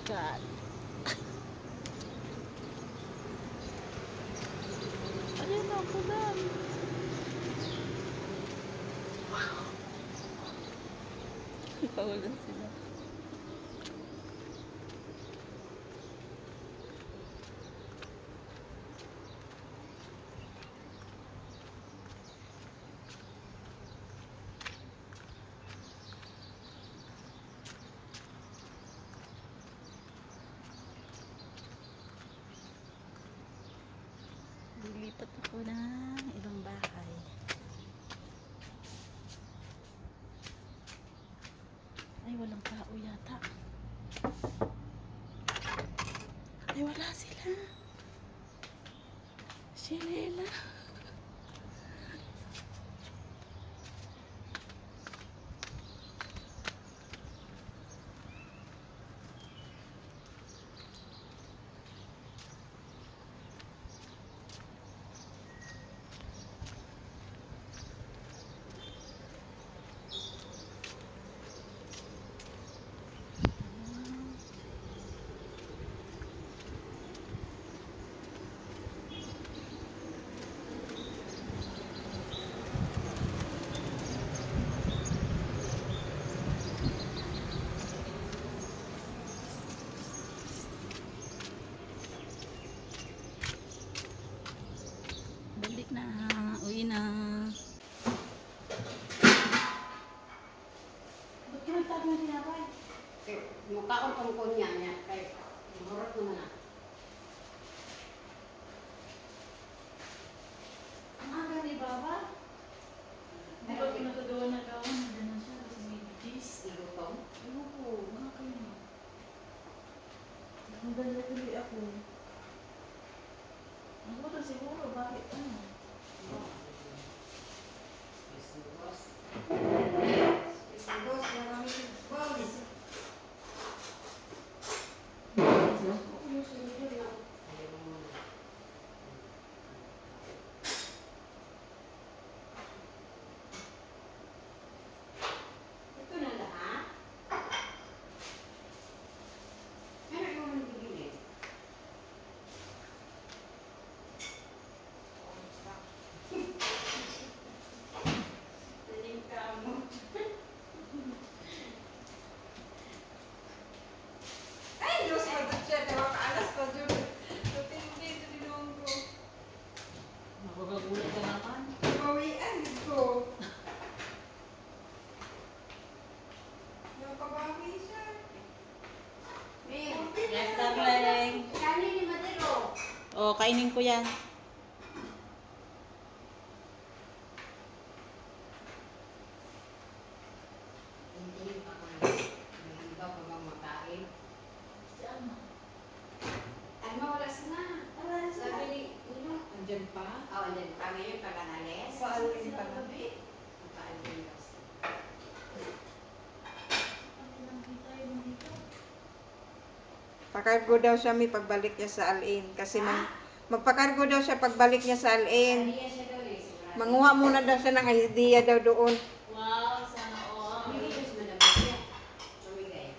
God. Ayun na, pulan. Paulan sila. Lilipat ako ng ibang bahay. Ay, walang tao yata. Ay, wala sila. Shelela. Balik na. Uwi na. Ba't ka nagtago na tinapay? Mukha ko tungkol niya. Kaya, mahurot mo na. Ang aga ni Baba? Di ba pinagagawa na gawa? Nandun na siya kasi may bigis. Ilutong. Ewan ko, mga kayo. Ang ganda tuloy ako. Ang ganda siguro, bakit ano? Isigos, marami sigos. Ito na lahat. Meron mo nang bibili. Daling kamot. Ay, Diyos ko, siya. Nakakaalas pa dyan. Tutindi, tulinong ko. Nakagagulat ka naman. Bawian ko. Nakabawi siya. Yes, darling. Kanin ni Madero. Oh, kainin ko yan. Hindi pa ka. May iba pa bang makain? Si Alma. Ay, mawala na. Wala sila. Sabi ni, andyan pa? Oo, andyan pa. Ngayon, pag-anales. Paalis pa gabi. Pag-anales. Ano lang kita yung dito? Pakargo daw siya may pagbalik niya sa Al-Ain. Kasi magpakargo daw siya pagbalik niya sa Al-Ain. Kaya siya daw eh. sigurado. Manguha muna daw siya ng idea daw doon. Wow, sana all. Mamigay daw siya madabas siya. Mamigay.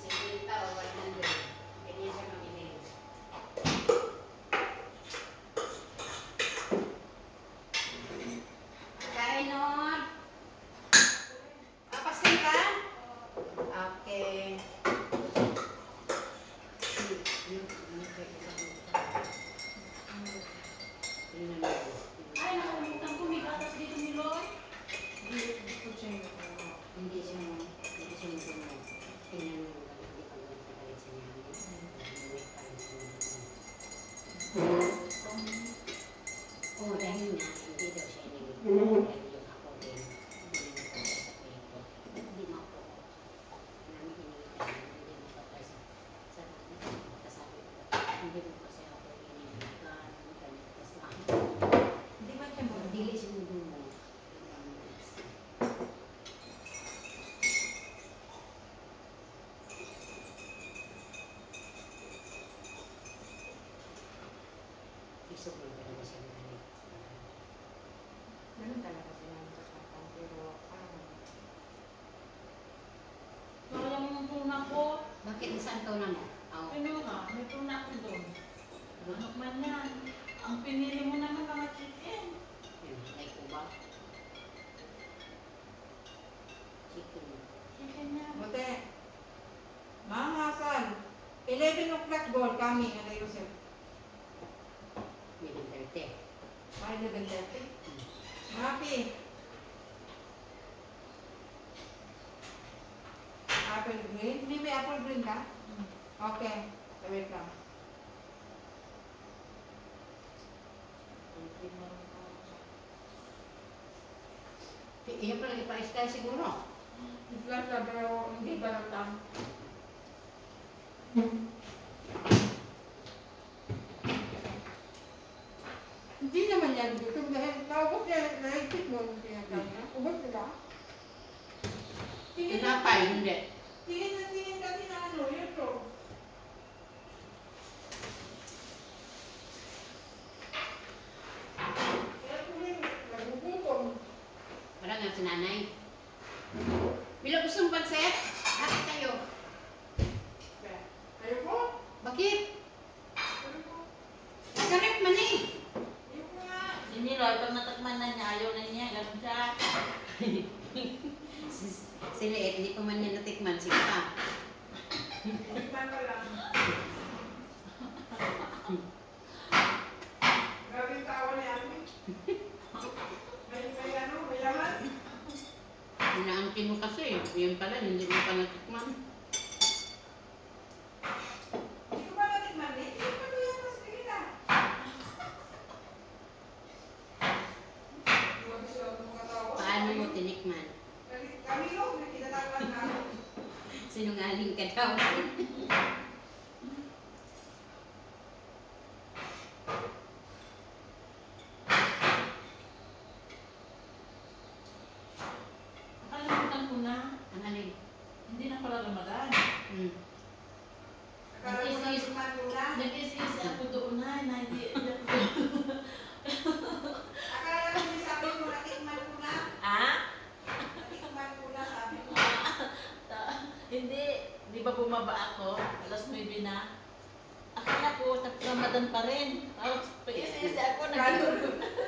50 o 100. Ganyan siya mamigay. Kain nun. Papasin ka? Okay. Ay, nakalimutan ko. May gatas dito ni Loy. Hindi siya matulog. Tingnan mo ba, hindi pa lang tagalit sa niya. Oo, dahil nga, hindi daw siya inibig. Dahil yung ako din, hindi na sa pwede. Hindi mo ako. Namin inigitan. Bakit isang taon na mo? Oh. Ano nga, may tuna ko doon. Ano man yan. Ang pinili mo naman mga chicken. Yun, like uba. Chicken. Chicken yan. Buti. Ma'am Hasan, 11 o'clock goal kami, ano Yusuf? Maybe 30. May 11:30. Happy. Apple green? Hindi may apple green ka? Okay. Wait lang. Iya pala ipa-ice tayo siguro. Islas na pero hindi balatan. Hindi naman yan dito dahil naubos niya, naikit mo yung tinatanya. Ubos nila. Tinapay, hindi. Tingin na tingin kasi na ano, yun to. Kaya ko rin, nagugutom. Parang nga si nanay. Bila gusto mong pansit? Bakit tayo? Ayoko. Bakit? Ayoko. Nagarip man eh. Ayoko nga. Si Miloy, pag natakman na niya, ayaw na niya. Ganun siya. Si Liet, hindi pa man niya natikman. Sige pa. Tikman ko lang. Grabe yung tawa ni Ami. May ano, may laman. Inaangkin mo kasi. Yun pala, hindi mo pa natikman. Hindi ko ba natikman eh? Hindi ko ba yan mas bigla? Paano mo tinikman? Kami yung nakinatakuan na ako. Sinungaling ka daw. Nakalimutan ko na. Ang alin? Hindi na pala Ramadan. Hmm. Akala ko natikman ko na. Nag-isis ako doon na hindi. Akala ko yung sabi mo natikman ko na. Ah? Natikman ko na sabi mo. Hindi. Di ba bumaba ako? Alas 9 na. Akala ko, Ramadan pa rin. Tapos, pag-isis ako,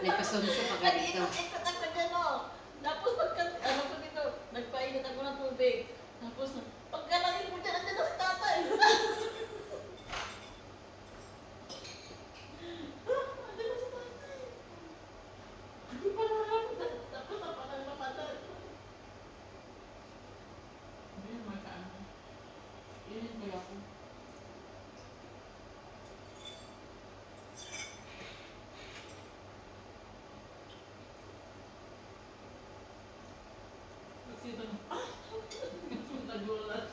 Nagpasunso pa ka dito. nag-ikot ako dyan, oh. Tapos, ano ko dito, nagpainit ako ng tubig. Tapos, pagkalangin ko dyan, andyan na si tatay. Andyan na si tatay. Hindi pa Ramadan. Tapos na palang Ramadan. Hindi naman ka ano. Yun ko ako. Sino? Nagulat.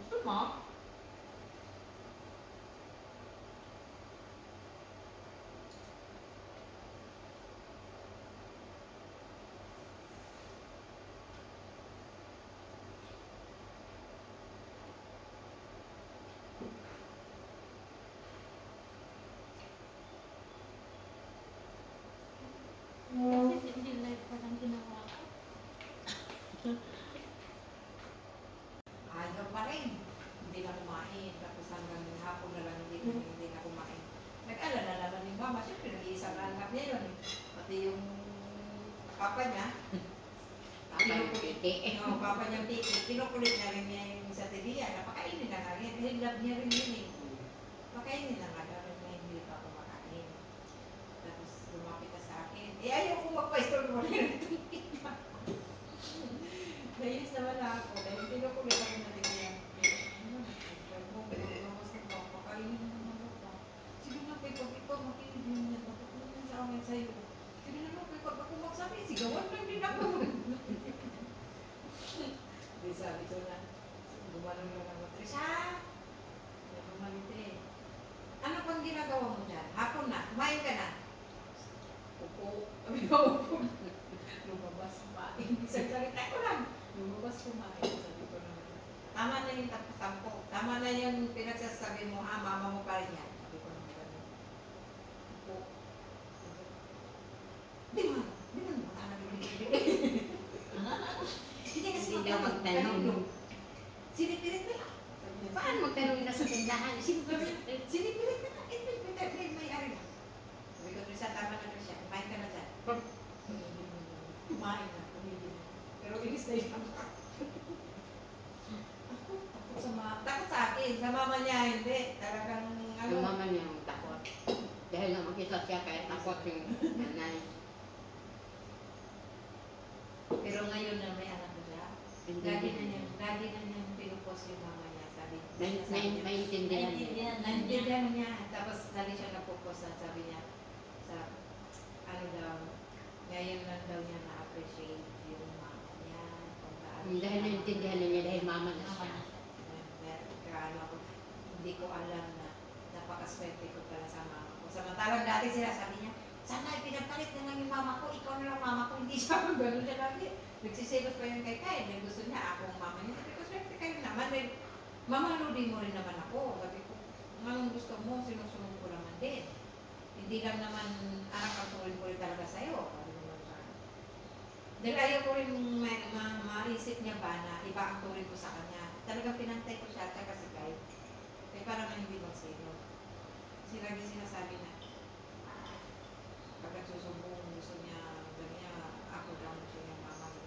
Gusto mo? Kasi hindi live pa lang ginawa ko. Ayaw pa rin. Hindi na kumain. Tapos hanggang hapon na lang hindi na kumain. Nag-alala naman ni Mama. Siyempre, nag-iisang anak niya yun. Pati yung papa niya. Papa yung titi. No, papa niyang titi. Kinukulit na rin niya yung sa TV. Napakainin na nga rin. Kasi love niya rin yun eh. Pakainin na nga rin niya. Hindi pa kumakain. Tapos lumapit na sa akin. Eh, ayaw ko magpa-store mo rin. Nainis naman na ako. Dahil kinukulit ako na rin niya. Pakainin na naman ako. Sige na, pag makinig niya. Pagkakunin sa amin sa'yo. Sige na, pag ako magsabi, sigawan lang din ako. Di sabi ko na, gumanon lang ako. Trisha! Gumanon ano pang ginagawa mo dyan? Hapon na, kumain ka na. Upo. Sabi ko, upo. Lumabas pa. Isang salita ko lang. Lumabas kumain. Sabi ko naman. Tama na yung tampo. Tama na yung pinagsasabi mo, ha? Mama mo pa rin yan. Sabi ko naman ganun. Upo. Di man. Di man mo. Tanang bibigay. magtanong? Sinipilit mo lang. Paano magtanong na sa tindahan? Sinipilit mo lang. May ari na. Sabi ko, Trisha, tama na Trisha. Kumain ka na dyan. Kumain na. Tumigil na. Pero inis na yun. Takot sa akin. Sa mama niya, hindi. Talagang ano. Yung mama niya ang takot. Dahil nga makita siya kaya takot yung nanay. Pero ngayon na may anak na siya, lagi na niyang pinupos yung mama niya. Sabi niya. Maintindihan niya. Naintindihan niya. Tapos lagi siya napupos na sabi niya sa ano daw, ngayon lang daw niya na-appreciate yung mama niya. Kung gaano Dahil naintindihan na niya dahil mama na siya. Kaano ako, hindi ko alam na napakaswerte ko pala sa mama ko. Samantalang dati sila sabi niya, sana ipinapalit na lang yung mama ko, ikaw na lang mama ko, hindi siya gano'n siya lagi. Nagsiselos pa yung kay Kyle, dahil gusto niya ako ang mama niya. Sabi ko, swerte kayo naman, dahil mamaludin mo rin naman ako. Sabi ko, kung anong gusto mo, sinusunod ko naman din. Hindi lang naman anak ang tuloy ko rin talaga sa'yo. Sabi naman siya. Dahil ayaw ko rin maisip niya ba na iba ang tuloy ko sa kanya. Talagang pinantay ko siya, tsaka si Kyle. Kaya parang hindi magsino. Kasi lagi sinasabi na, pagkat susumbong, gusto niya, ako daw siya yung mama ko.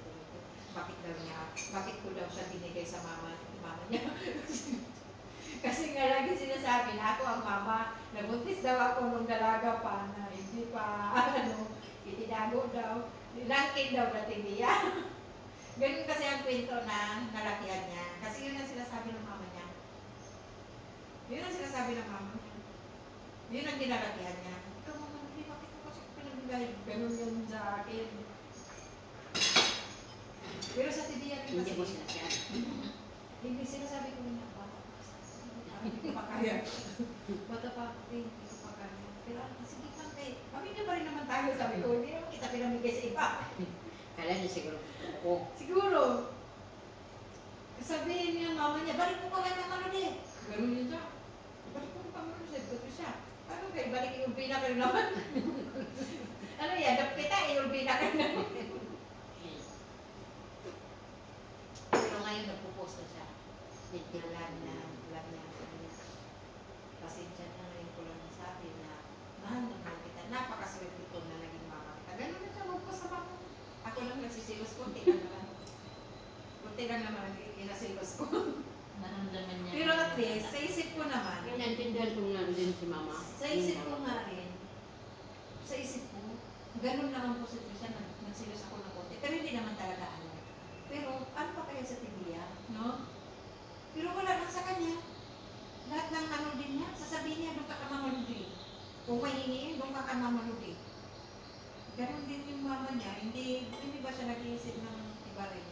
Bakit ko daw siya binigay sa mama niya? Kasi nga lagi sinasabi na ako ang mama, nabuntis daw ako nung dalaga pa na hindi pa, itinago daw, nilangkin daw natin niya. Ganun kasi ang kwento na nalakihan niya. Kasi yun ang sinasabi ng mama niya. Yun ang sinasabi ng mama niya. Yun ang dinalakihan niya. Ikaw mama, hindi bakit ko kasi pinagbilay. Ganun yun sa akin. Pero sa tibiyan rin Hindi kasi. mo sila siya. Hindi sinasabi ko niya, bata pa. Hindi ko pa kaya. Bata pa, hindi ko pa kaya. Pero sige lang kayo. Pamilya pa rin naman tayo, sabi ko. Hindi naman kita pinamigay sa iba. Kala niya siguro ako. Siguro. Sabihin niya mama niya, balik mo ka ng ano din. Ganun yun siya. Balik mo ka muna siya. Bato siya. Ano kayo, balik yung bina ka rin naman. Ano yan, dapat kita yung bina ka rin naman. Pero ngayon nagpo-post na siya. Lagi na sabi niya. Pasensya na ngayon ko lang nasabi na, mahal naman kita. Napakaswerte ko na naging mama kita. Ganun na siya, magpo sa mama. Ako lang nagsisilos ko, kunti lang naman ang inasilos ko. Naramdaman niya. Pero at least, sa isip ko naman, Naintindihan ko nga din si mama. sa isip ko nga rin, sa isip ko, ganun naman po si Trisha, nagsilos ako ng konti. Pero hindi naman talaga alam. Pero ano pa kaya sa tibiya, no? Pero wala lang sa kanya. Lahat ng ano din niya, sasabihin niya, doon ka ka mamaludi. Kung mahingin, doon ka ka mamaludi. Ganun din yung mama niya, hindi ba siya nag-iisip ng iba rin?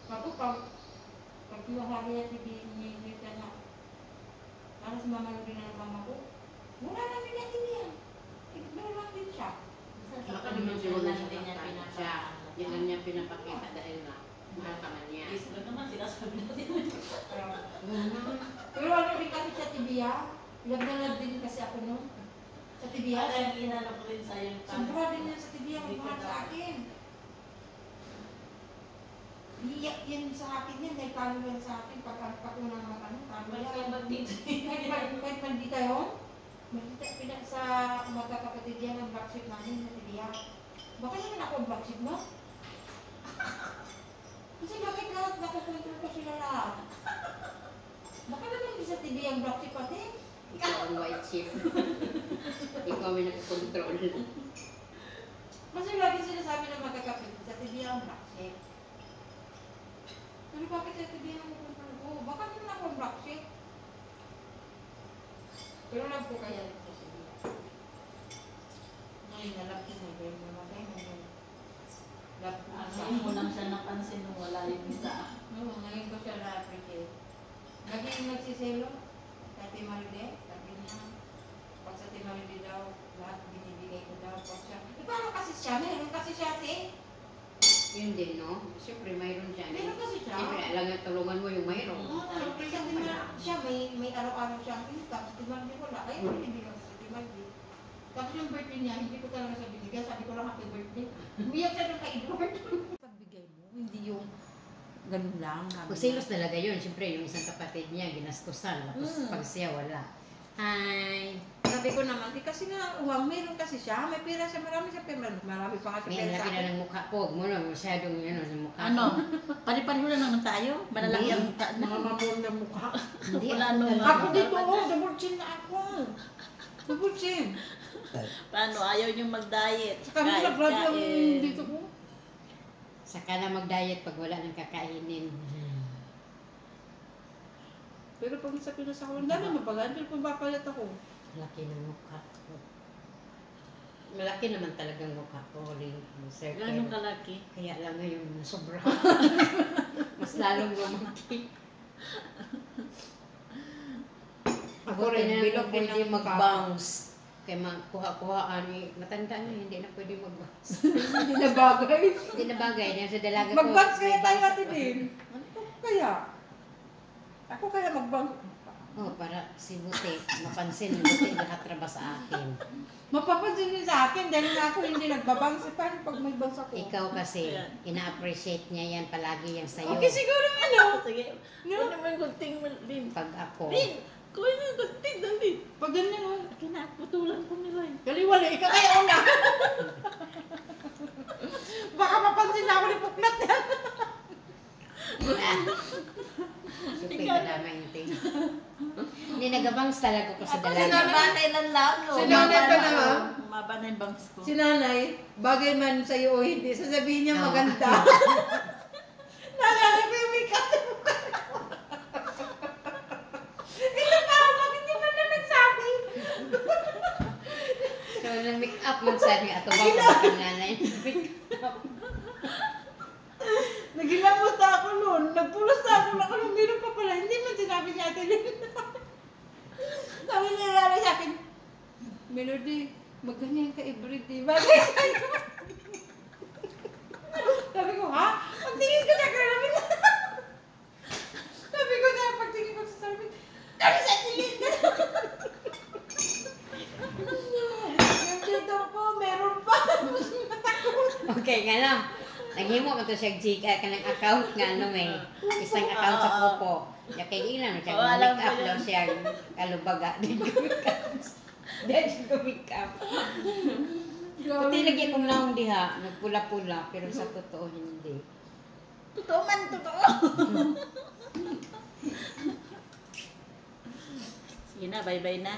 Tapos pag kinuha niya tibihin ka na, para sa mamaludi na ng mama ko, wala namin natin yan. Meron lang din siya. Baka naman siguro siya pinapakita siya. Yan lang niya pinapakita dahil nga mahal ka man niya. Isla naman, sinasabi natin. Pero ano rin kasi sa tibiya, lagnalag din kasi ako nun. Sa tibiya, Parang inano ko rin sa'yo. sobra din yan sa tibiya, mahal sa akin. Iiyak yan sa akin yan, dahil kalo yan sa akin, pag unang mga ano, kalo Balik yan. ka mag-dito. Kahit mandita yun, mandita sa magkakapatid yan ang black sheep namin sa tibiya. Baka naman ako ang black sheep mo? Kasi bakit lahat nakakontrol ko sila lahat? Baka naman hindi sa tibiya ang black sheep pati? Ikaw ang white sheep. Ikaw may nakakontrol. Kasi lagi sinasabi ng magkakapatid, sa tibiya ang black sheep. Pero bakit sa tibiya ang kontrol ko? Baka naman ako ang black sheep. Pero love ko kaya rin sa tibiya. Ngayon na love ko na rin namatay mo yun. Love ko na siya. Ngayon mo lang siya napansin nung wala yung isa. Oo, ngayon ko siya na-appreciate. Lagi nagsiselo, Tati Maride, sabi niya, pag sa Tati Maride daw, lahat binibigay ko daw, pag siya, paano kasi siya? Meron kasi siya, ate. Yun din, no? Siyempre, mayroon siya. Meron kasi siya. Siyempre, alam nga tulungan mo yung mayroon. Oo, siyempre siya, siya may araw-araw siyang income, sa Tati Maride wala, kaya hindi lang sa Tati Maride. Tapos yung birthday niya, hindi ko talaga siya binigyan, sabi ko lang happy birthday. Umiyak siya nung kay Edward. Pagbigay Hindi yung ganun lang. Magsilos talaga yun. Siyempre, yung isang kapatid niya, ginastusan. Tapos pag siya, wala. Hi! Sabi ko naman, kasi nga, meron kasi siya. May pera siya, marami siya pera. Marami pa nga siya May pera sa laki na akin. ng mukha po. Huwag mo na, masyadong yun ng mukha. Ano? Pari-pareho lang naman tayo. Malalaki ang mukha na. Mga mamon na mukha. Hindi, Wala ako nung- talaga. Ako dito, double chin na ako. Double chin. Paano? Ayaw niyong mag-diet. Saka nila grabe ang kain. dito ko. Saka na mag-diet pag wala nang kakainin. Pero pag sa Pinas ako, ang dami mabagaan, pero papapalat ako. Laki ng mukha ko. Malaki naman talagang mukha ko. Ring circle. Ganun kalaki. Kaya lang ngayon, sobra. Mas lalong lumaki. Ako Buti rin, na bilog din pwede ang mukha. mag-bounce. Kaya kuha-kuhaan eh. Matanda na, hindi na pwede mag-bounce. Hindi na bagay. Hindi na bagay. Yan sa dalaga ko. Mag-bounce kaya may tayo bounce natin ako. din. Ano kaya? Ako kaya mag-bounce. Oh, para si Buti, mapansin ni Buti lahat traba sa akin. Mapapansin niyo sa akin dahil nga ako hindi nagbabounce. Paano pag may bounce ako? Ikaw kasi, Ayan. ina-appreciate niya yan palagi yung sa'yo. Okay, siguro ano? Sige. No? Ano mo yung gunting mo, Lin? Pag ako, Lin! Kuha mo yung gunting na, Lin. Pag ganyan oh. Kinaputulan ko nila eh. Kaliwala, ikaw kaya una. Baka mapansin na ako ni Puklat yan. supay na naman yung ting. Hindi, nagabangs talaga ko sa Ako dalaga. sinabakay lang lang. Si nanay pa na, ha? Umaba na yung bangs ko. Si nanay, bagay man sa'yo o hindi, sasabihin niya Oo. maganda. Naalala ko yung makeup na mukha ko. Ito pa, bakit di ba na nagsabi? So, nag-make up man sa akin. Ato ba ko ang nanay? Nagilamos na ako noon. Nagpulos na ako na kung meron pa pala. Hindi man sinabi niya ate Lynn. Sabi niya nanay sa akin, Melody, magganyan ka everyday. Bagay sa'yo. Sabi ko, ha? Pagtingin ko sa karamin. Sabi ko na, pagtingin ko sa salamin, kami sa ate Lynn. Yung dito ko, meron pa. Matakot. Okay, nga lang. Naghimo ko to siya Gcash ka ng account nga ano may isang account sa Kupo. Ya kay ilan siya Oo, alam make up ko yun. daw siya kalubaga din ko make up. Dahil siya ko make up. Pati lagi akong naong diha, nagpula-pula pero sa totoo hindi. Totoo man, totoo. Sige na, bye-bye na.